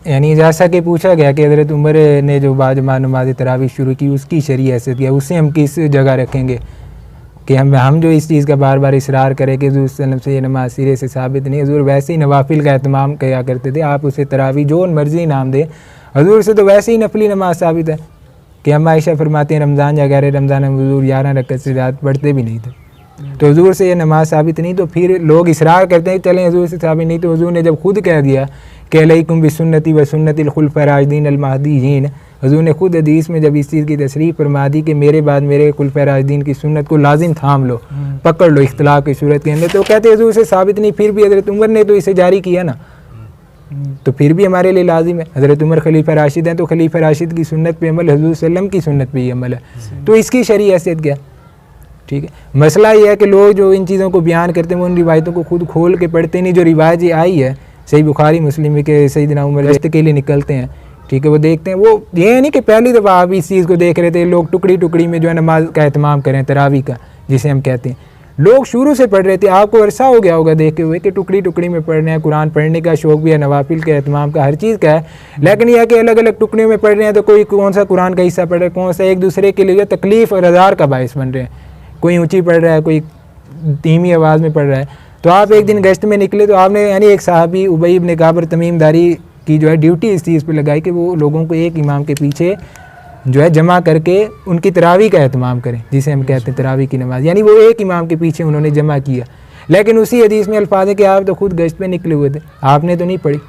यानी जैसा कि पूछा गया कि हज़रत उमर ने जो बाजमा नमाज तरावी शुरू की उसकी शरई हैसियत क्या, उससे हम किस जगह रखेंगे कि हम जो इस चीज़ का बार बार इसरार करें कि हज़ूर सल्लल्लाहु अलैहि वसल्लम से ये नमाज सिरे से साबित नहीं, हज़ूर वैसे ही नवाफिल का एहतमाम किया करते थे, आप उसे तरावी जो मर्ज़ी नाम दे, हज़ूर से तो वैसे ही नफली नमाज साबित है कि हम आयशा फरमाते हैं रमज़ान या गैर रमज़ान में हज़ूर 11 रकअत से ज़्यादा पढ़ते भी नहीं थे, तो हज़ूर से ये नमाज साबित नहीं, तो फिर लोग इसरार करते हैं चलें हज़ूर से साबित नहीं, तो हज़ूर ने जब खुद कह दिया कि अलैकुम बिसुन्नती व सुन्नतिल खुलफाए राशिदीन अल महदीयीन, हज़ूर ने खुद हदीस में जब इस चीज़ की तशरीह फरमा दी कि मेरे बाद मेरे खुलफाए राशिदीन की सुन्नत को लाजिम थाम लो, पकड़ लो इख्तिलाफ की सूरत के अंदर, तो कहते हज़ूर से साबित नहीं, फिर भी हज़रत उमर ने तो इसे जारी किया ना, तो फिर भी हमारे लिए लाजिम है। हज़रत उमर खलीफा राशिद हैं तो खलीफा राशिद की सुन्नत पे अमल, हज़ूर सल्लम की सुन्नत पे ही अमल है, तो इसकी शरई हैसियत क्या। ठीक है, मसला ये है कि लोग जो इन चीज़ों को बयान करते हैं वो उन रिवायतों को खुद खोल के पढ़ते नहीं, जो रिवायत ये आई है सही बुखारी मुस्लिम के सैयदना उमर गश्त के लिए निकलते हैं, ठीक है, वो देखते हैं, वो ये नहीं कि पहली दफ़ा आप इस चीज़ को देख रहे थे, लोग टुकड़ी टुकड़ी में जो है नमाज का एहतमाम करें तरावी का जिसे हम कहते हैं, लोग शुरू से पढ़ रहे थे, आपको अरसा हो गया होगा देखे हुए कि टुकड़ी टुकड़ी में पढ़ रहे हैं, कुरान पढ़ने का शौक़ भी है, नवाफिल के एहतमाम का, हर चीज़ का है, लेकिन यह है कि अलग अलग टुकड़ियों में पढ़ रहे हैं, तो कोई कौन सा कुरान का हिस्सा पढ़ रहा है, कौन सा एक दूसरे के लिए तकलीफ़ और अज़ार का बायस बन रहे हैं, कोई ऊँची पढ़ रहा है, कोई धीमी आवाज़ में पढ़ रहा है। तो आप एक दिन गश्त में निकले तो आपने यानी एक साहबी उबई इब्न काब तमीमदारी की जो है ड्यूटी इस चीज़ पे लगाई कि वो लोगों को एक इमाम के पीछे जो है जमा करके उनकी तरावी का एहतमाम करें, जिसे हम कहते हैं तरावी की नमाज, यानी वो एक इमाम के पीछे उन्होंने जमा किया। लेकिन उसी हदीस में अल्फाज है कि आप तो खुद गश्त पे निकले हुए थे, आपने तो नहीं पढ़ी।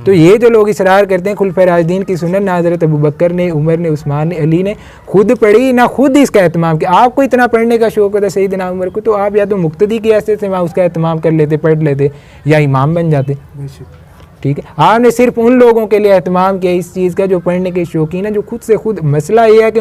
तो ये जो लोग इसरार करते हैं खुलफाए राशिदीन की सुन्नत, ना हज़रत अबू बकर ने, उमर ने, उस्मान ने, अली ने खुद पढ़ी, ना खुद इसका एहतमाम किया। आपको इतना पढ़ने का शौक़ होता सैयदना उमर को, तो आप या तो मुक्तदी की हैसियत से वहाँ उसका एहतमाम कर लेते, पढ़ लेते, या इमाम बन जाते। ठीक है, आपने सिर्फ उन लोगों के लिए एहतमाम किया इस चीज़ का जो पढ़ने के शौकीन है, जो खुद से खुद, मसला ये है कि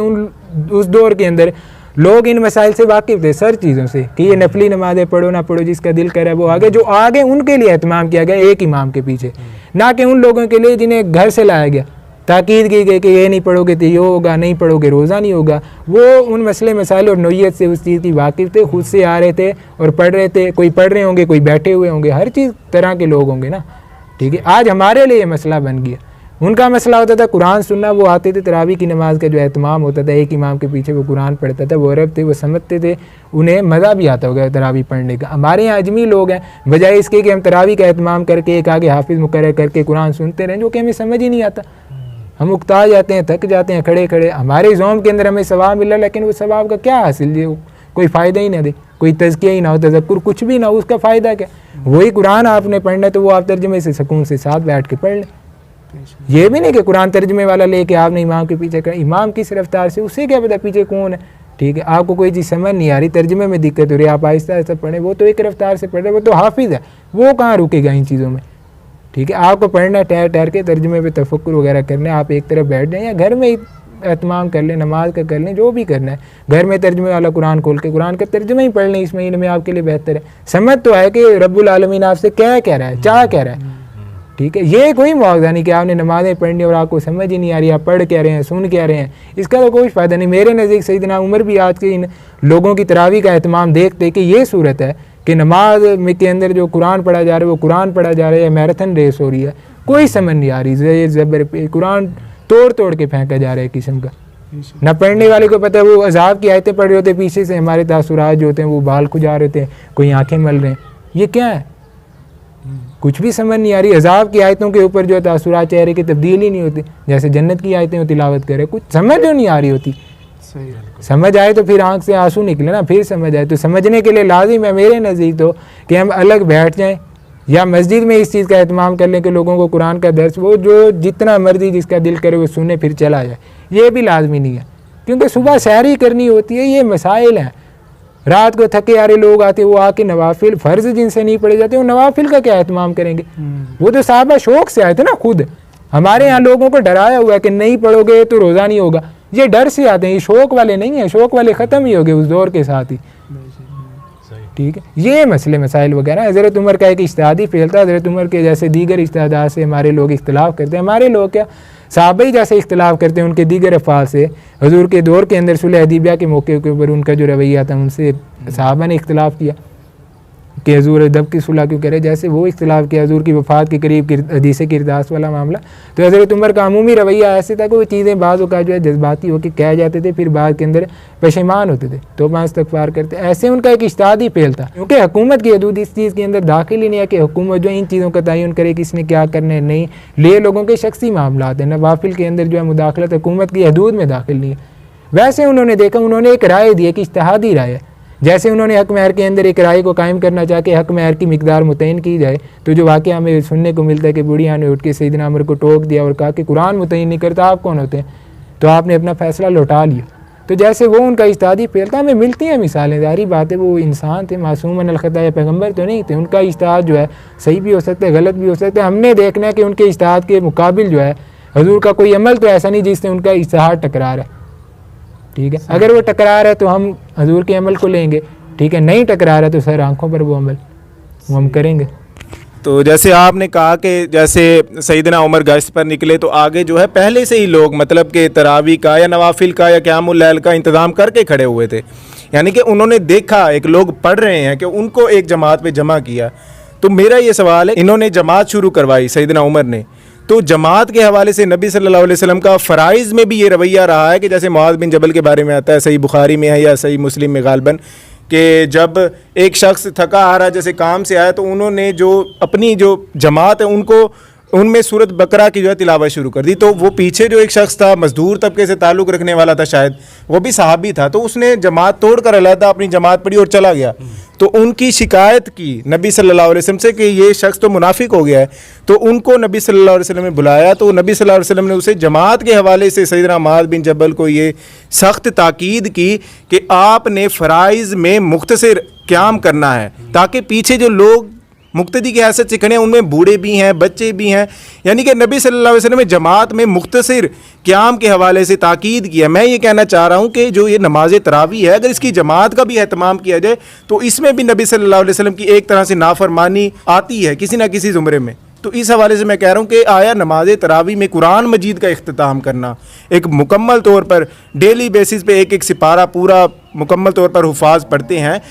उस दौर के अंदर लोग इन मसाइल से वाकिफ़ थे, सर चीज़ों से, कि ये नफली नमाज़ें पढ़ो ना पढ़ो, जिसका दिल करे वो आगे, जो आगे उनके लिए एहतमाम किया गया एक इमाम के पीछे, ना कि उन लोगों के लिए जिन्हें घर से लाया गया, ताकीद की गई कि ये नहीं पढ़ोगे तो ये होगा, नहीं पढ़ोगे रोज़ा नहीं होगा। वो उन मसले मसाइल और नौइयत से उस चीज़ की वाकिफ़ थे, खुद से आ रहे थे और पढ़ रहे थे, कोई पढ़ रहे होंगे, कोई बैठे हुए होंगे, हर चीज़ तरह के लोग होंगे ना। ठीक है, आज हमारे लिए मसला बन गया, उनका मसला होता था कुरान सुनना, वो आते थे तरावी की नमाज का जो एहतमाम होता था, एक इमाम के पीछे वो कुरान पढ़ता था, वो अरब थे, वो समझते थे, उन्हें मज़ा भी आता होगा तरावी पढ़ने का। हमारे यहाँ अजमी लोग हैं, बजाय इसके कि हम तरावी का एहतमाम करके एक आगे हाफिज़ मुकर्रर करके कुरान सुनते रहें, जो कि हमें समझ ही नहीं आता, हम उकता जाते हैं, थक जाते हैं खड़े खड़े। हमारे ज़ौम के अंदर हमें सवाब मिला, लेकिन वो सवाब का क्या हासिल, जो कोई फ़ायदा ही ना दे, कोई तज़किया ही ना हो, तज़क्कुर कुछ भी ना हो, उसका फ़ायदा क्या। वही कुरान आपने पढ़ना है तो वो आप तर्जुमे से सुकून से साथ बैठ के पढ़ लें। ये भी नहीं कि कुरान तर्जुमे वाला लेके आपने इमाम के पीछे कर, इमाम किस रफ्तार से, उसे क्या पता पीछे कौन है। ठीक है, आपको कोई चीज़ समझ नहीं आ रही, तर्जुमे में दिक्कत हो रही है, आप आहिस्ता आहिस्ता पढ़ें, वो तो एक रफ्तार से पढ़ रहे, वो तो हाफिज़ है, वो कहाँ रुकेगा इन चीज़ों में। ठीक है, आपको पढ़ना है ठहर ठहर के, तर्जुमे पे तफक्कुर वगैरह करना है, आप एक तरफ बैठ जाएँ या घर में ही एहतमाम कर लें, नमाज का कर लें, जो भी करना है, घर में तर्जुमे वाला कुरान खोल के कुरान का तर्जुमा ही पढ़ लें इस महीने में, आपके लिए बेहतर है। समझ तो है कि रब्बुल आलमीन आपसे क्या कह रहा है, चाह कह रहा है। ठीक है, ये कोई मुआवजा नहीं कि आपने नमाज़ें पढ़नी और आपको समझ ही नहीं आ रही, आप पढ़ क्या रहे हैं, सुन क्या रहे हैं, इसका तो कोई फ़ायदा नहीं। मेरे नज़दीक सैयदना उमर भी आज के इन लोगों की तरावी का एहतमाम देखते कि ये सूरत है कि नमाज में के अंदर जो कुरान पढ़ा जा रहा है वो कुरान पढ़ा जा रहा है, मैराथन रेस हो रही है, कोई समझ नहीं आ रही, ज़ेर ज़बर पे कुरान तोड़ तोड़ के फेंका जा रहा है किस्म का। न पढ़ने वाले को पता है, वो अज़ाब की आयतें पढ़ रहे होते, पीछे से हमारे तासुरात जो होते हैं वो बाल खुजा रहे थे, कोई आंखें मल रहे हैं, ये क्या है, कुछ भी समझ नहीं आ रही। अज़ाब की आयतों के ऊपर जो है तासुरात चेहरे की तब्दील ही नहीं होती, जैसे जन्नत की आयतें तिलावत करे, कुछ समझ जो नहीं आ रही होती। समझ आए तो फिर आंख से आंसू निकले ना, फिर समझ आए तो समझने के लिए लाजिम है मेरे नज़दीक तो कि हम अलग बैठ जाएं या मस्जिद में इस चीज़ का एहतमाम कर लें कि लोगों को कुरान का दर्स, वो जो जितना मर्जी जिसका दिल करे वो सुने फिर चला जाए, ये भी लाजमी नहीं है, क्योंकि सुबह सैर ही करनी होती है, ये मसाइल हैं। रात को थके आ रहे लोग आते, वो आके नवाफिल फ़र्ज़ जिनसे नहीं पढ़े जाते, वो नवाफिल का क्या एहतमाम करेंगे। वो तो साहबा शौक़ से आए थे ना खुद। हमारे यहाँ लोगों को डराया हुआ है कि नहीं पढ़ोगे तो रोज़ा नहीं होगा, ये डर से आते हैं, ये शौक़ वाले नहीं हैं, शौक़ वाले ख़त्म ही हो गए उस दौर के साथ ही। ठीक है, ये मसले मसाइल वगैरह हज़रत उमर का एक इज्तिहादी फ़ेल था। हज़रत उमर के जैसे दीगर इज्तिहादात से हमारे लोग इख्तिलाफ़ करते हैं, हमारे लोग क्या साहबा ही जैसे इख्तिलाफ़ करते हैं उनके दीगर अफ़ाल से। हुज़ूर के दौर के अंदर सुलह हदीबिया के मौके के ऊपर उनका जो रवैया था, उनसे साहबा ने इख्तिलाफ़ किया। कि हजूर दब की सुलह क्यों करे, जैसे वो इख्तिलाफ किया हजूर की वफ़ात के करीब हदीस किरदास वाला मामला। तो हज़रत उमर का अमूमी रवैया ऐसे था कि वो चीज़ें बाज़ का जो है जज्बाती होकर कह जाते थे, फिर बाद के अंदर पशेमान होते थे, तौबा इस्तग़फ़ार करते। ऐसे उनका एक इज्तिहादी फेल था, क्योंकि हुकूमत की हदूद इस चीज़ के अंदर दाखिल ही नहीं है कि हुकूमत जो इन चीज़ों का तयन करे कि इसने क्या करना है नहीं। ले लोगों के शख्सी मामला है, नवाफिल के अंदर जो है मुदाखलत हुकूमत की हदूद में दाखिल नहीं है। वैसे उन्होंने देखा, उन्होंने एक राय दी कि इज्तिहादी राय है। जैसे उन्होंने हक महर के अंदर एक राय को कायम करना चाह के हक महर की मिकदार मुतयन की जाए, तो जो वाक़या हमें सुनने को मिलता है कि बुढ़िया ने उठ के सैयदना उमर को टोक दिया और कहा कि कुरान मुतयन नहीं करता, आप कौन होते हैं, तो आपने अपना फ़ैसला लौटा लिया। तो जैसे वो उनका इज्तिहादी फेल था, हमें मिलती हैं मिसालें, जारी बात है वो इंसान थे, मासूम अल ख़ता या पैगम्बर तो नहीं थे। उनका इज्तिहाद जो है सही भी हो सकता है, गलत भी हो सकता है। हमने देखना है कि उनके इज्तिहाद के मुकाबिल जो है हजूर का कोई अमल तो ऐसा नहीं जिससे उनका इज्तिहाद टकरार है। ठीक है, अगर वो टकरार है तो हम हजूर के अमल को लेंगे, ठीक है, नहीं टकरार है तो सर आंखों पर वो अमल वो हम करेंगे। तो जैसे आपने कहा कि जैसे सैयदना उमर गश्त पर निकले तो आगे जो है पहले से ही लोग मतलब कि तरावी का या नवाफिल का या क़यामुल लैल का इंतज़ाम करके खड़े हुए थे, यानी कि उन्होंने देखा एक लोग पढ़ रहे हैं कि उनको एक जमात पे जमा किया। तो मेरा ये सवाल है, इन्होंने जमात शुरू करवाई सैयदना उमर ने, तो जमात के हवाले से नबी सल्लल्लाहु अलैहि वसल्लम का फ़राइज़ में भी ये रवैया रहा है कि जैसे मुआज़ बिन जबल के बारे में आता है, सही बुखारी में है या सही मुस्लिम में गालबन, कि जब एक शख्स थका आ रहा जैसे काम से आया तो उन्होंने जो अपनी जो जमात है उनको उनमें सूरत बकरा की जो है तिलावत शुरू कर दी। तो वो पीछे जो एक शख्स था मजदूर तबके से ताल्लुक़ रखने वाला था, शायद वो भी सहाबी था, तो उसने जमात तोड़ कर अलहदा अपनी जमात पढ़ी और चला गया। तो उनकी शिकायत की नबी सल्लल्लाहु अलैहि वसल्लम से कि ये शख्स तो मुनाफिक हो गया है। तो उनको नबी सल्लल्लाहु अलैहि वसल्लम ने बुलाया, तो नबी सल्लल्लाहु अलैहि वसल्लम ने उसे जमात के हवाले से सैयदना मुआज़ बिन जबल को ये सख्त ताकीद की कि आपने फ़राइज़ में मुख्तसर क़याम करना है, ताकि पीछे जो लोग मुक्तदी की हैसियत से खड़े हैं उनमें बूढ़े भी हैं, बच्चे भी हैं, यानी कि नबी सल्लल्लाहु अलैहि वसल्लम ने जमात में मुख्तसर क़याम के हवाले से ताकीद किया। मैं ये कहना चाह रहा हूँ कि जो ये नमाज तरावी है, अगर इसकी जमात का भी एहतमाम किया जाए तो इसमें भी नबी सल्लल्लाहु अलैहि वसल्लम की एक तरह से नाफरमानी आती है किसी न किसी ज़ुमरे में। तो इस हवाले से मैं कह रहा हूँ कि आया नमाज तरावी में कुरान मजीद का इख्तिताम करना, एक मुकम्मल तौर पर डेली बेसिस पे एक एक सिपारा पूरा मुकम्मल तौर पर हुफाज पढ़ते हैं,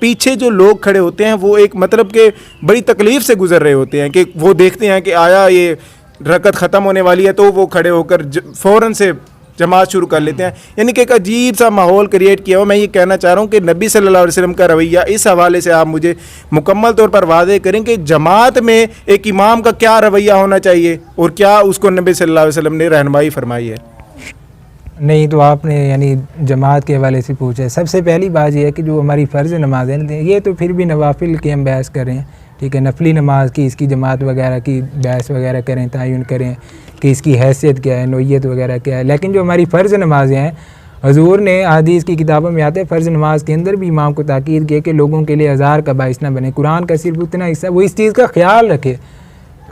पीछे जो लोग खड़े होते हैं वो एक मतलब कि बड़ी तकलीफ़ से गुजर रहे होते हैं कि वो देखते हैं कि आया ये रकत ख़त्म होने वाली है, तो वो खड़े होकर फ़ौरन से जमात शुरू कर लेते हैं, यानी कि एक अजीब सा माहौल क्रिएट किया हो। मैं ये कहना चाह रहा हूँ कि नबी सल्लल्लाहु अलैहि वसल्लम का रवैया इस हवाले से आप मुझे मुकम्मल तौर पर वाज़ेह करें कि जमात में एक इमाम का क्या रवैया होना चाहिए और क्या उसको नबी सल्लल्लाहु अलैहि वसल्लम ने रहनुमाई फरमाई है। नहीं, तो आपने यानी जमात के हवाले से पूछा है। सबसे पहली बात यह है कि जो हमारी फ़र्ज़ नमाज़ें ये तो फिर भी नवाफिल की हम बहस कर रहे हैं, ठीक है, नफली नमाज की इसकी जमात वगैरह की बहस वगैरह करें, तयन करें कि इसकी हैसियत क्या है, नोयत वगैरह क्या है। लेकिन जो हमारी फ़र्ज़ नमाज़ें हैं, हजूर ने हदीस की किताबों में आते हैं फ़र्ज़ नमाज के अंदर भी इमाम को ताकीद किया कि लोगों के लिए हज़ार का बाइस ना बने। कुरान का सिर्फ उतना हिस्सा वो इस चीज़ का ख्याल रखे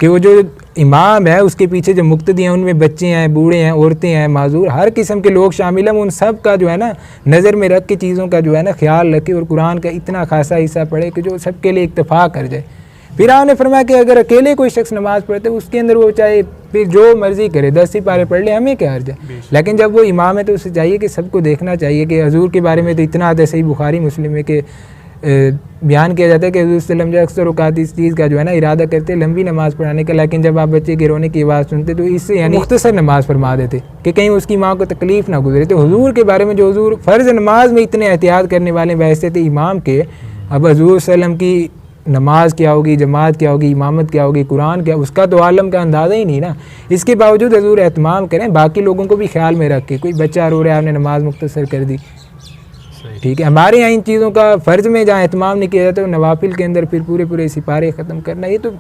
कि वो जो इमाम है उसके पीछे जो मुक्तदी हैं उनमें बच्चे हैं, बूढ़े हैं, औरतें हैं, माजूर, हर किस्म के लोग शामिल हैं। उन सब का जो है ना नज़र में रख के चीज़ों का जो है ना ख्याल रखे और कुरान का इतना खासा हिस्सा पढ़े कि जो सबके लिए इत्तफाक़ कर जाए। फिर आपने फरमाया कि अगर अकेले कोई शख्स नमाज़ पढ़ते उसके अंदर वो चाहे फिर जो मर्ज़ी करे 10 सिपारे पढ़ ले, हमें क्या हर्ज है। लेकिन जब वो इमाम है तो उसे चाहिए कि सबको देखना चाहिए कि हजूर के बारे में तो इतना आता है, सही बुखारी मुस्लिम में कि बयान किया जाता है कि हज़रत सल्लम जो अक्सर औक़ात इस चीज़ का जो है ना इरादा करते लंबी नमाज़ पढ़ाने का, लेकिन जब आप बच्चे के रोने की आवाज़ सुनते तो इससे यानी मुख्तसर नमाज़ फरमा देते कि कहीं उसकी माँ को तकलीफ़ ना गुजरे। तो हुजूर के बारे में जो हुजूर फ़र्ज़ नमाज में इतने एहतियात करने वाले वैसे थे इमाम के, अब हजूर सल्लम की नमाज क्या होगी, जमात क्या होगी, इमामत क्या होगी, कुरान क्या, उसका तो आलम का अंदाज़ा ही नहीं ना। इसके बावजूद हजूर एहतमाम करें, बाकी लोगों को भी ख्याल में रख के, कोई बच्चा रो रहा है आपने नमाज मुख्तसर कर दी, ठीक है। हमारे यहाँ इन चीज़ों का फ़र्ज़ में जहाँ एहतमाम नहीं किया जाता, तो नवाफिल के अंदर फिर पूरे पूरे सिपारे ख़त्म करना, ये तो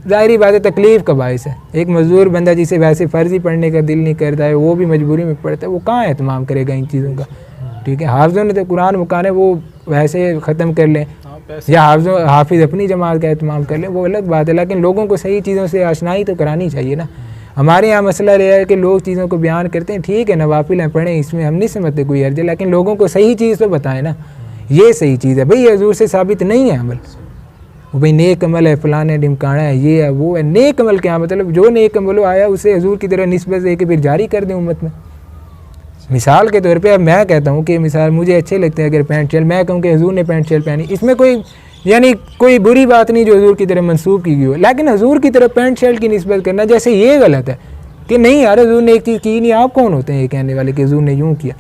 ज़ाहिरी बात है तकलीफ़ का बाइस है। एक मज़दूर बंदा जिसे वैसे फ़र्ज़ ही पढ़ने का दिल नहीं करता है, वो भी मजबूरी में पढ़ता है, वो कहाँ एहतमाम करेगा इन चीज़ों का, ठीक है। हाफ़िज़ों ने तो कुरान मुकाने वो वैसे ख़त्म कर लें या हाफिज़ अपनी जमात का एहतमाम कर लें, वो अलग बात है, लेकिन लोगों को सही चीज़ों से आशनाई तो करानी चाहिए ना। हमारे यहाँ मसला यह है कि लोग चीज़ों को बयान करते हैं, ठीक है नवाफिल हैं पढ़ें, इसमें हम नहीं समझते कोई अर्ज, लेकिन लोगों को सही चीज़ तो बताएं ना, ये सही चीज़ है भाई, ये हजूर से साबित नहीं है अमल, वो भाई नेक अमल है, फ़लान है, ढिमकाना है, ये है वो है। नेक अमल क्या मतलब, जो नेक अमल आया उसे हजूर की तरह निस्बत दे के फिर जारी कर दें उम्मत में। मिसाल के तौर पे अब मैं कहता हूँ कि मिसाल मुझे अच्छे लगते हैं अगर पैंट शर्ट, मैं कहूँ कि हजूर ने पैंट शर्ट पहनी, इसमें कोई यानी कोई बुरी बात नहीं जो हजूर की तरफ मंसूब की गई हो, लेकिन हजूर की तरफ पैंट शर्ट की निस्बत करना जैसे ये गलत है कि नहीं यार हजूर ने एक चीज़ की नहीं, आप कौन होते हैं ये कहने वाले कि हजूर ने यूँ किया।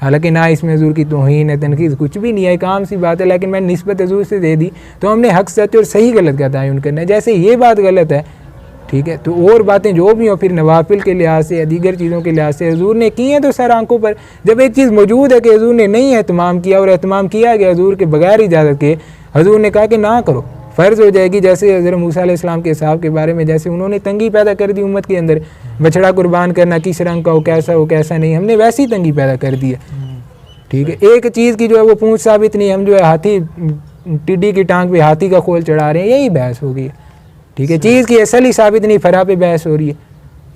हालांकि ना इसमें हजूर की तौहीन है, तनकीद कुछ भी नहीं है, एक आम सी बात है, लेकिन मैंने निस्बत हजूर से दे दी तो हमने हक सच और सही गलत का तयन करना है। जैसे ये बात गलत है, ठीक है, तो और बातें जो भी हों फिर नवाफिल के लिहाज से या दीगर चीज़ों के लिहाज से हजूर ने की हैं तो सर आंखों पर। जब एक चीज़ मौजूद है कि हजूर ने नहीं एहतमाम किया और एहतमाम किया गया हजूर के बगैर इजाज़त के, हजूर ने कहा कि ना करो, फ़र्ज़ हो जाएगी। जैसे हज़रत मूसा अलैहिस्सलाम के साहब के बारे में, जैसे उन्होंने तंगी पैदा कर दी उम्मत के अंदर, बछड़ा कुर्बान करना किस रंग का हो, कैसा नहीं, हमने वैसी तंगी पैदा कर दी है, ठीक है। एक चीज़ की जो है वो पूंछ साबित नहीं, हम जो है हाथी टिड्डी की टांग पे हाथी का खोल चढ़ा रहे हैं, यही बहस हो गई है, ठीक है। चीज़ की असल ही साबित नहीं, फरा पे बहस हो रही है,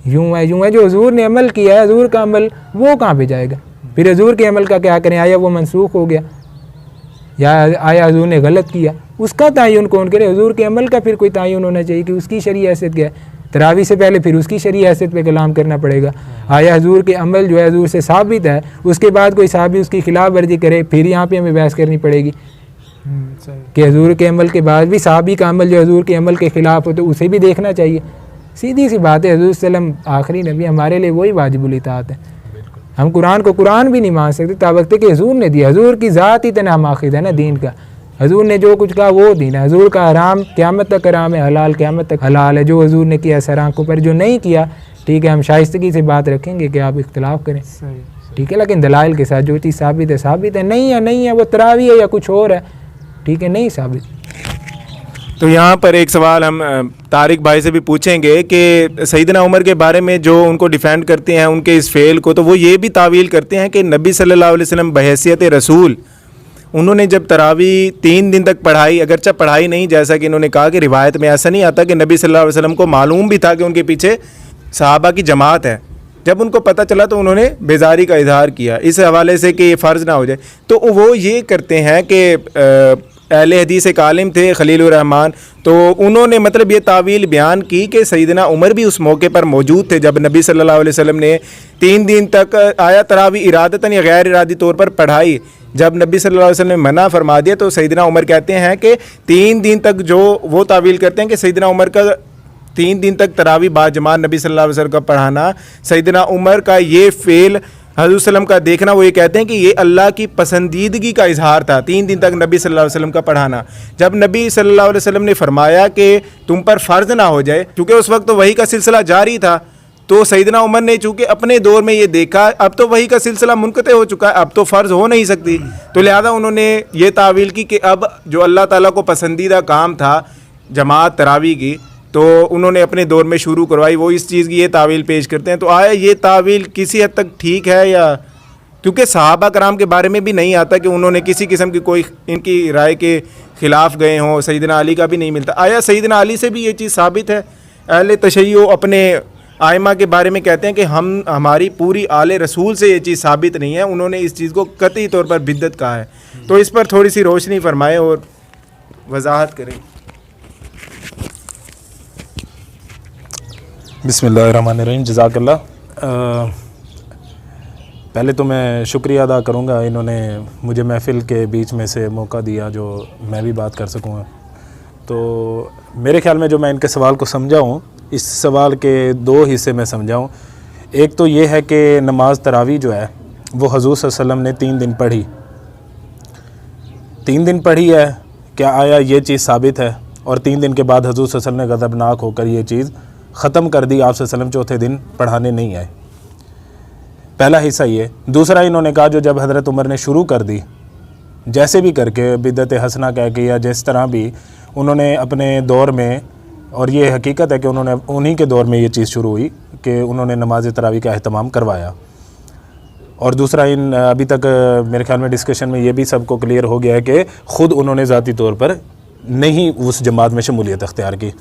यूँ है जो हजूर ने अमल किया है, हजूर का अमल वो कहाँ पे जाएगा, फिर हजूर के अमल का क्या करें, आया वो मनसूख हो गया या आया हजूर ने गलत किया, उसका तयन कौन करे। हजूर के अमल का फिर कोई तयन होना चाहिए कि उसकी शरई हैसियत क्या है। तरावी से पहले फिर उसकी शरई हैसियत पे कलाम करना पड़ेगा। आया हजूर के अमल जो है हजूर से साबित है, उसके बाद कोई साहबी उसकी खिलाफ वर्जी करे, फिर यहाँ पे हमें बहस करनी पड़ेगी कि हजूर के अमल के बाद भी साहबी का अमल जो हजूर के अमल के ख़िलाफ़ हो तो उसे भी देखना चाहिए। सीधी सी बात है, हजूर सल्लम आखिरी नबी, हमारे लिए वही वाजिबुल इताअत है। हम कुरान को कुरान भी नहीं मान सकते ताबकते कि हजूर ने दिया, हजूर की ज़ात ही तना माखिद है ना दीन का, हजूर ने जो कुछ कहा वो दीन है। हजूर का हराम क़यामत तक हराम है, हलाल क़यामत तक हलाल है। जो हजूर ने किया सर आंखों पर, जो नहीं किया, ठीक है, हम शाइस्तगी से बात रखेंगे कि आप इख्तिलाफ़ करें, ठीक है, लेकिन दलाइल के साथ जो चीज़ साबित है साबित है, नहीं है वो तरावी है या कुछ और है, ठीक है, नहीं साबित। तो यहाँ पर एक सवाल हम तारिक भाई से भी पूछेंगे कि सैयदना उमर के बारे में जो उनको डिफेंड करते हैं उनके इस फेल को, तो वो ये भी तावील करते हैं कि नबी सल्लल्लाहु अलैहि वसल्लम बहैसियत रसूल उन्होंने जब तरावी 3 दिन तक पढ़ाई, अगरचे पढ़ाई नहीं, जैसा कि इन्होंने कहा कि रिवायत में ऐसा नहीं आता कि नबी सल्लल्लाहु अलैहि वसल्लम को मालूम भी था कि उनके पीछे सहाबा की जमात है, जब उनको पता चला तो उन्होंने बेजारी का इजहार किया इस हवाले से कि ये फ़र्ज़ ना हो जाए। तो वो ये करते हैं कि अहले हदीस एक आलिम थे खलीलुर रहमान, तो उन्होंने मतलब ये तावील बयान की कि सैयदना उमर भी उस मौके पर मौजूद थे जब नबी सल्लल्लाहु अलैहि वसल्लम ने 3 दिन तक आया तरावी इरादतन या गैर इरादी तौर पर पढ़ाई। जब नबी सल्लल्लाहु अलैहि वसल्लम ने मना फरमा दिया तो सैयदना उमर कहते हैं कि 3 दिन तक, जो वो तावील करते हैं कि सैयदना उमर का 3 दिन तक तरावी बाजमान नबी सल्लल्लाहु अलैहि वसल्लम का पढ़ाना, सैयदना उमर का ये फ़ेल हज़रत सल्लम का देखना, वो ये कहते हैं कि ये अल्लाह की पसंदीदगी का इजहार था, 3 दिन तक नबी सल्लल्लाहु अलैहि वसल्लम का पढ़ाना। जब नबी सल्लल्लाहु अलैहि वसल्लम ने फरमाया कि तुम पर फ़र्ज़ ना हो जाए, क्योंकि उस वक्त तो वही का सिलसिला जारी था, तो सैयदना उमर ने चूँकि अपने दौर में ये देखा अब तो वही का सिलसिला मुनक़ते हो चुका है, अब तो फ़र्ज़ हो नहीं सकती, तो लिहाजा उन्होंने ये तावील की कि अब जो अल्लाह ताला को पसंदीदा काम था जमात तरावी की, तो उन्होंने अपने दौर में शुरू करवाई, वो इस चीज़ की ये तावील पेश करते हैं। तो आया ये तावील किसी हद तक ठीक है, या क्योंकि सहाबा कराम के बारे में भी नहीं आता कि उन्होंने किसी किस्म की कोई इनकी राय के ख़िलाफ़ गए हों, सैयदना अली का भी नहीं मिलता। आया सैयदना अली से भी ये चीज़ साबित है। अहले तशय्यो अपने आइमा के बारे में कहते हैं कि हमारी पूरी आले रसूल से ये चीज़ साबित नहीं है, उन्होंने इस चीज़ को कतई तौर पर बिद्दत कहा है। तो इस पर थोड़ी सी रोशनी फरमाएँ और वजाहत करें। बिस्मिल्लाहिर्रहमानिर्रहीम, जज़ाकल्लाह। पहले तो मैं शुक्रिया अदा करूँगा, इन्होंने मुझे महफ़िल के बीच में से मौका दिया जो मैं भी बात कर सकूँ। तो मेरे ख़्याल में जो मैं इनके सवाल को समझा हूँ, इस सवाल के 2 हिस्से में समझा हूँ। एक तो ये है कि नमाज तरावी जो है वो हज़ूर सल्लल्लाहु अलैहि वसल्लम ने 3 दिन पढ़ी, 3 दिन पढ़ी है, क्या आया ये चीज़ साबित है? और 3 दिन के बाद हज़ूर सल्लल्लाहु अलैहि वसल्लम ने गज़बनाक होकर ये चीज़ ख़त्म कर दी, आप सल्लल्लाहु अलैहि वसल्लम चौथे दिन पढ़ाने नहीं आए। पहला हिस्सा ये। दूसरा इन्होंने कहा जो जब हज़रत उमर ने शुरू कर दी, जैसे भी करके बिदअत हसना कह के या जिस तरह भी उन्होंने अपने दौर में, और ये हकीकत है कि उन्होंने उन्हीं के दौर में ये चीज़ शुरू हुई कि उन्होंने नमाज तरावी का अहतमाम करवाया। और दूसरा अभी तक मेरे ख्याल में डिस्कशन में ये भी सबको क्लियर हो गया है कि ख़ुद उन्होंने ज़ाती तौर पर नहीं उस जमात में शमूलियत अख्तियार की,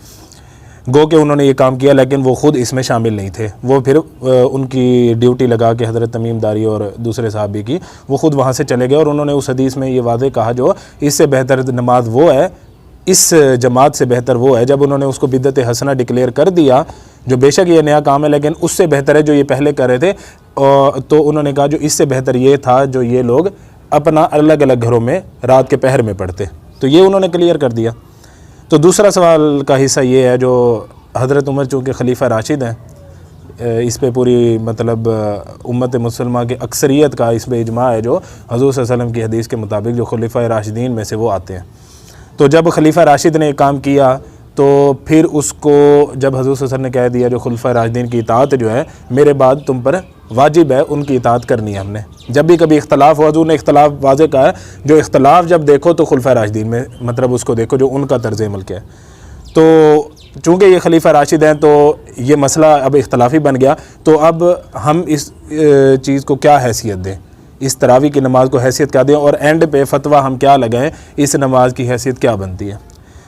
गो के उन्होंने ये काम किया लेकिन वो ख़ुद इसमें शामिल नहीं थे। वो फिर उनकी ड्यूटी लगा के हज़रत तमीम दारी और दूसरे साहबी की, वो ख़ुद वहाँ से चले गए और उन्होंने उस हदीस में ये वादे कहा जो इससे बेहतर नमाज वो है, इस जमात से बेहतर वो है। जब उन्होंने उसको बिदअत हसना डिक्लेयर कर दिया, जो बेशक ये नया काम है लेकिन उससे बेहतर है जो ये पहले कर रहे थे, तो उन्होंने कहा जो इससे बेहतर ये था जो ये लोग अपना अलग अलग घरों में रात के पहर में पढ़ते, तो ये उन्होंने क्लियर कर दिया। तो दूसरा सवाल का हिस्सा ये है जो हज़रत उमर चूँकि खलीफा राशिद हैं, इस पे पूरी मतलब उम्मत मुसलमा की अक्सरियत का इस पे इजमा है, जो हज़ूर सल्लल्लाहु अलैहि वसल्लम की हदीस के मुताबिक जो खलीफा राशिदीन में से वो आते हैं। तो जब खलीफा राशिद ने काम किया तो फिर उसको जब हज़ूर सल्लल्लाहु अलैहि वसल्लम ने कह दिया जो खलीफा राशिदीन की इताअत जो है मेरे बाद तुम पर वाजिब है, उनकी इताअत करनी है हमने। जब भी कभी इख्तलाफ हुआ, हज़ूर ने इख्तलाफ वाज़े कहा है, जो इख्तलाफ जब देखो तो खलीफा राशिदीन में मतलब उसको देखो जो उनका तर्ज़ अमल क्या है। तो चूँकि ये खलीफा राशिद हैं तो ये मसला अब इख्तलाफी बन गया, तो अब हम इस चीज़ को क्या हैसियत दें, इस तरावी की नमाज़ को हैसियत क्या दें, और एंड पे फतवा हम क्या लगाएं, इस नमाज की हैसियत क्या बनती है।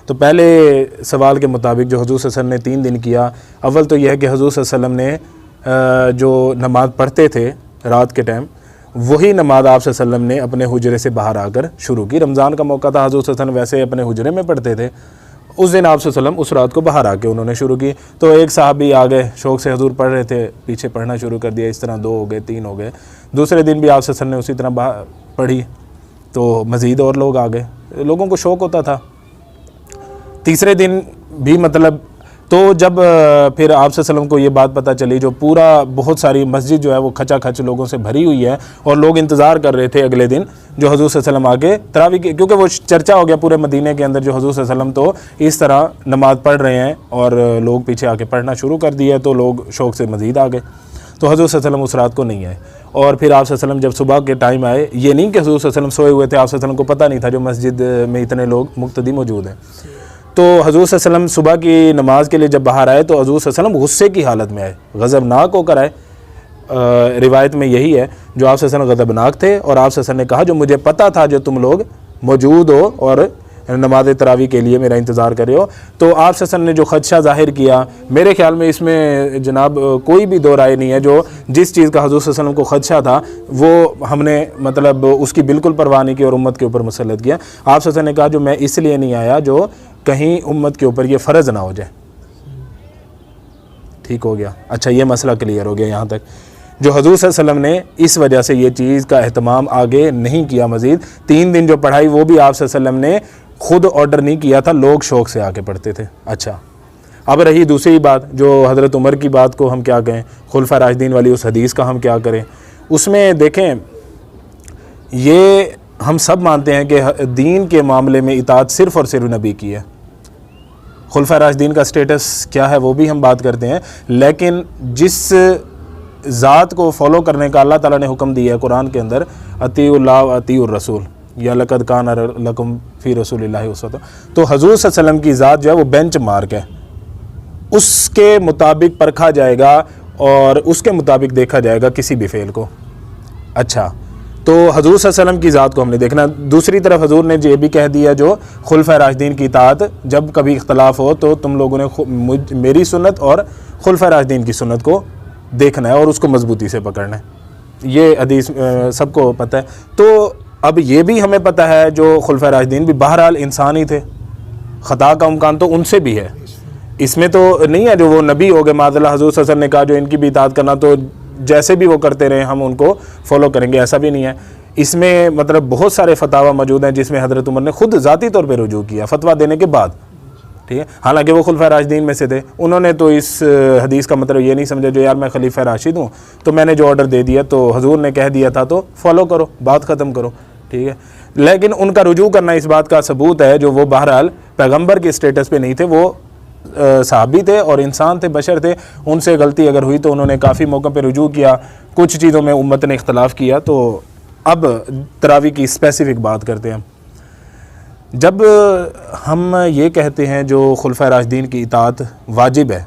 तो पहले सवाल के मुताबिक जो हज़ूर सल्लल्लाहु अलैहि वसल्लम ने 3 दिन किया, अव्वल तो यह है कि हज़ूर सल्लल्लाहु अलैहि वसल्लम ने जो नमाज़ पढ़ते थे रात के टाइम, वही नमाज आप सल्लल्लाहु अलैहि वसल्लम ने अपने हुजरे से बाहर आकर शुरू की। रमज़ान का मौका था, हज़ूर सल्लल्लाहु अलैहि वसल्लम वैसे अपने हुजरे में पढ़ते थे, उस दिन आप सल्लल्लाहु अलैहि वसल्लम उस रात को बाहर आके उन्होंने शुरू की। तो एक साहबी आ गए, शौक़ से हज़ूर पढ़ रहे थे, पीछे पढ़ना शुरू कर दिया, इस तरह 2 हो गए, 3 हो गए। दूसरे दिन भी आप सल्लल्लाहु अलैहि वसल्लम ने उसी तरह पढ़ी, तो मज़ीद और लोग आ गए, लोगों को शौक़ होता था। तीसरे दिन भी मतलब तो जब फिर आप सल्लल्लाहु अलैहि वसल्लम को ये बात पता चली, जो पूरा बहुत सारी मस्जिद जो है वो खचाखच लोगों से भरी हुई है और लोग इंतज़ार कर रहे थे अगले दिन जो हज़ूर सल्लल्लाहु अलैहि वसल्लम आके तरावी की, क्योंकि वो चर्चा हो गया पूरे मदीने के अंदर जो हज़ूर सल्लल्लाहु अलैहि वसल्लम तो इस तरह नमाज़ पढ़ रहे हैं और लोग पीछे आके पढ़ना शुरू कर दिया, तो लोग शौक़ से मज़ीद आ गए। तो हज़ूर सल्लल्लाहु अलैहि वसल्लम उस रात को नहीं आए, और फिर आप सल्लल्लाहु अलैहि वसल्लम जब सुबह के टाइम आए, ये नहीं कि हज़ूर सल्लल्लाहु अलैहि वसल्लम सोए हुए थे, आप सल्लल्लाहु अलैहि वसल्लम को पता नहीं था जो मस्जिद में इतने लोग मुक्तदी मौजूद हैं। तो हज़ूर सल्लल्लाहु अलैहि वसल्लम सुबह की नमाज के लिए जब बाहर आए तो हज़ूर सल्लल्लाहु अलैहि वसल्लम गुस्से की हालत में आए, गज़बनाक होकर आए। रिवायत में यही है जो आप सल्लल्लाहु अलैहि वसल्लम गज़बनाक थे, और आप सल्लल्लाहु अलैहि वसल्लम ने कहा जो मुझे पता था जो तुम लोग मौजूद हो और नमाज तरावी के लिए मेरा इंतज़ार कर रहे हो। तो आप सल्लल्लाहु अलैहि वसल्लम ने जो खदशा ज़ाहिर किया, मेरे ख्याल में इसमें जनाब कोई भी दो राय नहीं है, जो जिस चीज़ का हज़ूर सल्लल्लाहु अलैहि वसल्लम को खदशा था वो हमने मतलब उसकी बिल्कुल परवाह नहीं की और उम्मत के ऊपर मुसल्लत किया। आप सल्लल्लाहु अलैहि वसल्लम ने कहा जो मैं इसलिए नहीं आया जो कहीं उम्मत के ऊपर ये फ़र्ज़ ना हो जाए। ठीक हो गया, अच्छा ये मसला क्लियर हो गया यहाँ तक। जो हज़ूर सल्लल्लाहु अलैहि वसल्लम ने इस वजह से ये चीज़ का एहतमाम आगे नहीं किया, मज़ीद 3 दिन जो पढ़ाई वो भी आप सल्लल्लाहु अलैहि वसल्लम ने खुद ऑर्डर नहीं किया था, लोग शौक़ से आके पढ़ते थे। अच्छा, अब रही दूसरी बात जो हज़रत उमर की बात को हम क्या कहें, खुलफा राशिदीन वाली उस हदीस का हम क्या करें। उसमें देखें, ये हम सब मानते हैं कि दीन के मामले में इताअत सिर्फ़ और सिर्फ नबी की है। खुलफा राशिदीन का स्टेटस क्या है वो भी हम बात करते हैं, लेकिन जिस ज़ात को फॉलो करने का अल्लाह ताला ने हुक्म दिया है कुरान के अंदर, अतीउल्लाह व अतीउर रसूल, या लक़द कान लकुम फ़ी रसूलिल्लाहि उस्वतुन, तो हज़ूर सल्लल्लाहु अलैहि वसल्लम की ज़ात जो है वो बेंच मार्क है, उसके मुताबिक परखा जाएगा और उसके मुताबिक देखा जाएगा किसी भी फ़ेल को। अच्छा, तो हज़ूर सल्लल्लाहु अलैहि वसल्लम की ज़ात को हमने देखना। दूसरी तरफ हज़ूर ने ये भी कह दिया जो खुलफा राशिदीन की इताअत जब कभी इख्तलाफ हो तो तुम लोगों ने मेरी सुन्नत और खुलफा राशिदीन की सुन्नत को देखना है और उसको मजबूती से पकड़ना है। ये हदीस सबको पता है। तो अब ये भी हमें पता है जो खुलफा राशिदीन भी बहरहाल इंसान ही थे, ख़ता का इम्कान तो उनसे भी है, इसमें तो नहीं है जो वो नबी हो गए माज़अल्लाह। हज़ूर सल्लल्लाहु अलैहि वसल्लम ने कहा जो इनकी भी इताअत करना तो जैसे भी वो करते रहे हम उनको फॉलो करेंगे, ऐसा भी नहीं है। इसमें मतलब बहुत सारे फतावा मौजूद हैं जिसमें हज़रत उमर ने खुद ज़ाती तौर पर रुजू किया फतवा देने के बाद, ठीक है। हालांकि वो खुलफा राशिदीन में से थे, उन्होंने तो इस हदीस का मतलब ये नहीं समझा जो यार मैं खलीफा राशिद हूँ तो मैंने जो ऑर्डर दे दिया तो हजूर ने कह दिया था तो फॉलो करो, बात ख़त्म करो, ठीक है। लेकिन उनका रुजू करना इस बात का सबूत है जो वो बहरहाल पैगम्बर के स्टेटस पे नहीं थे, वो सहाबी थे और इंसान थे, बशर थे। उनसे गलती अगर हुई तो उन्होंने काफ़ी मौक़ों पे रुजू किया, कुछ चीज़ों में उम्मत ने इख्तलाफ किया। तो अब तरावी की स्पेसिफ़िक बात करते हैं। जब हम ये कहते हैं जो खुलफा राशिदीन की इताअत वाजिब है,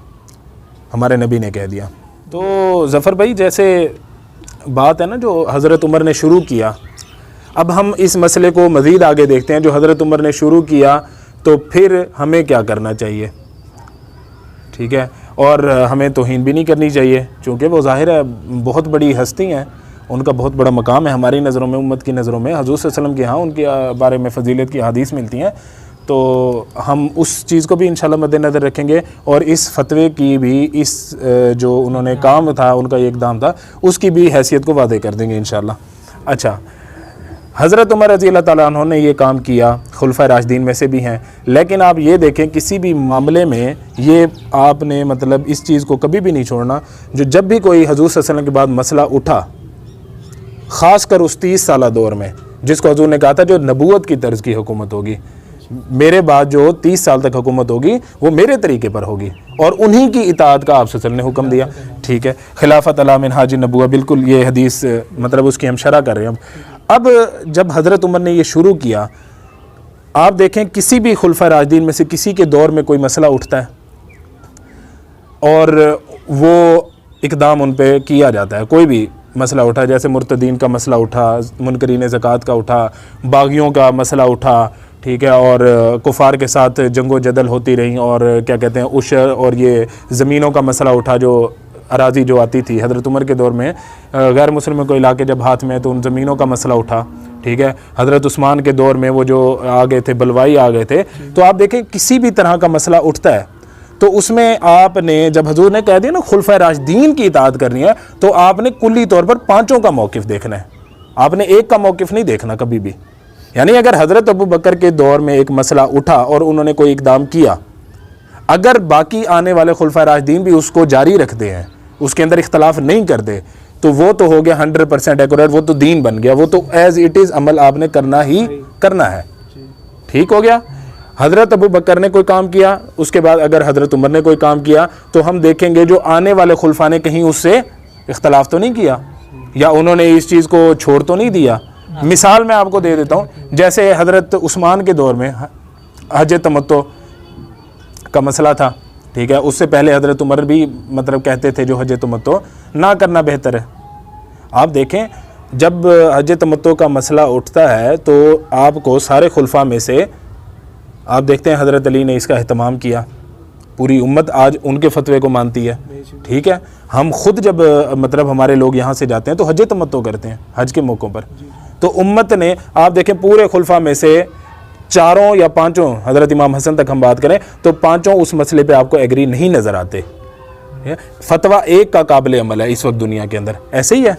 हमारे नबी ने कह दिया, तो ज़फ़र भाई जैसे बात है ना जो हज़रत उमर ने शुरू किया, अब हम इस मसले को मज़ीद आगे देखते हैं। जो हज़रत उमर ने शुरू किया तो फिर हमें क्या करना चाहिए, ठीक है। और हमें तौहीन भी नहीं करनी चाहिए क्योंकि वो ज़ाहिर है बहुत बड़ी हस्ती हैं, उनका बहुत बड़ा मकाम है हमारी नज़रों में, उम्मत की नज़रों में। हज़ूर सल्लल्लाहु अलैहि वसल्लम के यहाँ उनके बारे में फ़जीलत की हदीस मिलती हैं, तो हम उस चीज़ को भी इंशाल्लाह मद्देनज़र रखेंगे और इस फतवे की भी, इस जो उन्होंने काम था, उनका ये इक़दाम था, उसकी भी हैसियत को वादे कर देंगे इंशाल्लाह। अच्छा, हज़रत उमर रज़ी अल्लाह ताला अन्हु ने ये काम किया, खुलफा राशिदीन में से भी हैं। लेकिन आप ये देखें किसी भी मामले में ये आपने मतलब इस चीज़ को कभी भी नहीं छोड़ना, जो जब भी कोई हजूर सल्लल्लाहु अलैहि वसल्लम के बाद मसला उठा, ख़ास कर उस 30 साला दौर में जिसको हजूर ने कहा था जो नबूवत की तर्ज की हुकूमत होगी, मेरे बाद जो 30 साल तक हुकूमत होगी वो मेरे तरीके पर होगी, और उन्हीं की इताअत का आप सल्लल्लाहु अलैहि वसल्लम ने हुक्म दिया। ठीक है, खिलाफत अला मिनहाज नबुव्वह, बिल्कुल ये हदीस मतलब उसकी हम शरह कर रहे हैं। अब जब हज़रत उमर ने ये शुरू किया, आप देखें किसी भी खुलफा राशिदीन में से किसी के दौर में कोई मसला उठता है और वो इक़दाम उन पे किया जाता है। कोई भी मसला उठा, जैसे मुर्तदीन का मसला उठा, मुनकरीन ज़कात का उठा, बागियों का मसला उठा, ठीक है, और कुफ़ार के साथ जंगो जदल होती रही, और क्या कहते हैं उशर और ये ज़मीनों का मसला उठा, जो अराज़ी जो आती थी हज़रत उमर के दौर में, गैर मुस्लिम को इलाके जब हाथ में, तो उन ज़मीनों का मसला उठा। ठीक है, हज़रत उस्मान के दौर में वो जो आ गए थे, बलवाई आ गए थे। तो आप देखें किसी भी तरह का मसला उठता है तो उसमें आपने, जब हजूर ने कह दिया ना खुलफा राशिदीन की इताअत करनी है, तो आपने कुल्ली तौर पर पाँचों का मौक़िफ़ देखना है, आपने एक का मौक़िफ़ नहीं देखना कभी भी। यानी अगर हज़रत अबू बकर के दौर में एक मसला उठा और उन्होंने कोई इक़दाम किया, अगर बाकी आने वाले खुलफा राशिदीन भी उसको जारी रखते हैं, उसके अंदर इख्तलाफ नहीं करते, तो वो तो हो गया 100% एक्यूरेट, वो तो दीन बन गया, वो तो एज़ इट इज़ अमल आपने करना ही करना है। ठीक हो गया। हज़रत अबू बकर ने कोई काम किया, उसके बाद अगर हज़रत उमर ने कोई काम किया, तो हम देखेंगे जो आने वाले खुलफा ने कहीं उससे इख्तलाफ तो नहीं किया, या उन्होंने इस चीज़ को छोड़ तो नहीं दिया। मिसाल मैं आपको दे देता हूँ, जैसे हज़रत उस्मान के दौर में हज तमत्तो का मसला था। ठीक है, उससे पहले हज़रत उमर भी मतलब कहते थे जो हज तमत्तो ना करना बेहतर है। आप देखें जब हज तमत्तो का मसला उठता है तो आपको सारे खुलफा में से आप देखते हैं हज़रत अली ने इसका अहतमाम किया, पूरी उम्मत आज उनके फतवे को मानती है। ठीक है, हम खुद जब मतलब हमारे लोग यहाँ से जाते हैं तो हज तमत्तो करते हैं हज के मौक़ों पर, तो उम्मत ने आप देखें पूरे खुलफा में से चारों या पांचों, हज़रत इमाम हसन तक हम बात करें तो पांचों उस मसले पे आपको एग्री नहीं नज़र आते। फतवा एक का काबिल अमल है इस वक्त दुनिया के अंदर, ऐसे ही है।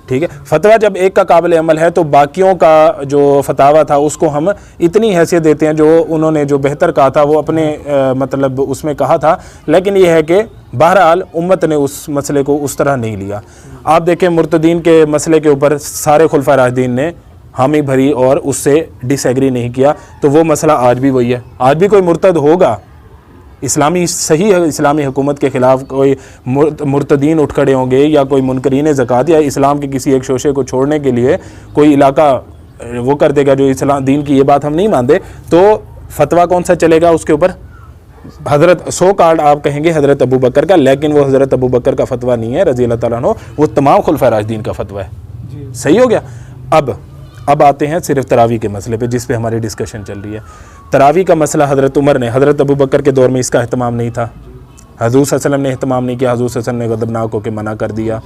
ठीक है, फतवा जब एक का काबिल अमल है तो बाकियों का जो फतावा था उसको हम इतनी हैसियत देते हैं, जो उन्होंने जो बेहतर कहा था वो अपने मतलब उसमें कहा था, लेकिन ये है कि बहरहाल उम्मत ने उस मसले को उस तरह नहीं लिया। आप देखें मुर्तदीन के मसले के ऊपर सारे खुलफा राशिदीन ने हामी भरी और उससे डिसएग्री नहीं किया, तो वो मसला आज भी वही है। आज भी कोई मुर्तद होगा, इस्लामी सही इस्लामी हुकूमत के ख़िलाफ़ कोई मुर्तदीन उठ खड़े होंगे, या कोई मुनकरीन ज़कात या इस्लाम के किसी एक शोशे को छोड़ने के लिए कोई इलाका वो कर देगा जो इस्लाम दीन की, ये बात हम नहीं मानते, तो फतवा कौन सा चलेगा उसके ऊपर? हज़रत 100 कार्ड आप कहेंगे हज़रत अबू बकर का, लेकिन वो हज़रत अबू बकर का फतवा नहीं है रज़ी अल्लाह ताला अन्हु, वो तमाम खुलफा राशिदीन का फतवा है। सही हो गया। अब आते हैं सिर्फ तरावी के मसले पे, जिस पे हमारी डिस्कशन चल रही है। तरावी का मसला हज़रत उमर ने, हज़रत अबू बकर के दौर में इसका अहतमाम नहीं था, हजूर सल्लल्लाहु अलैहि वसल्लम ने अहतमाम नहीं किया, हजूर सल्लल्लाहु अलैहि वसल्लम ने गज़बनाक होकर मना कर दिया।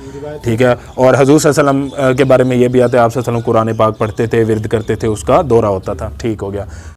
ठीक है, और हजूर सल्लल्लाहु अलैहि वसल्लम के बारे में ये भी आता है आप सल्लल्लाहु अलैहि वसल्लम कुरान पाक पढ़ते थे, विर्द करते थे, उसका दौरा होता था। ठीक हो गया।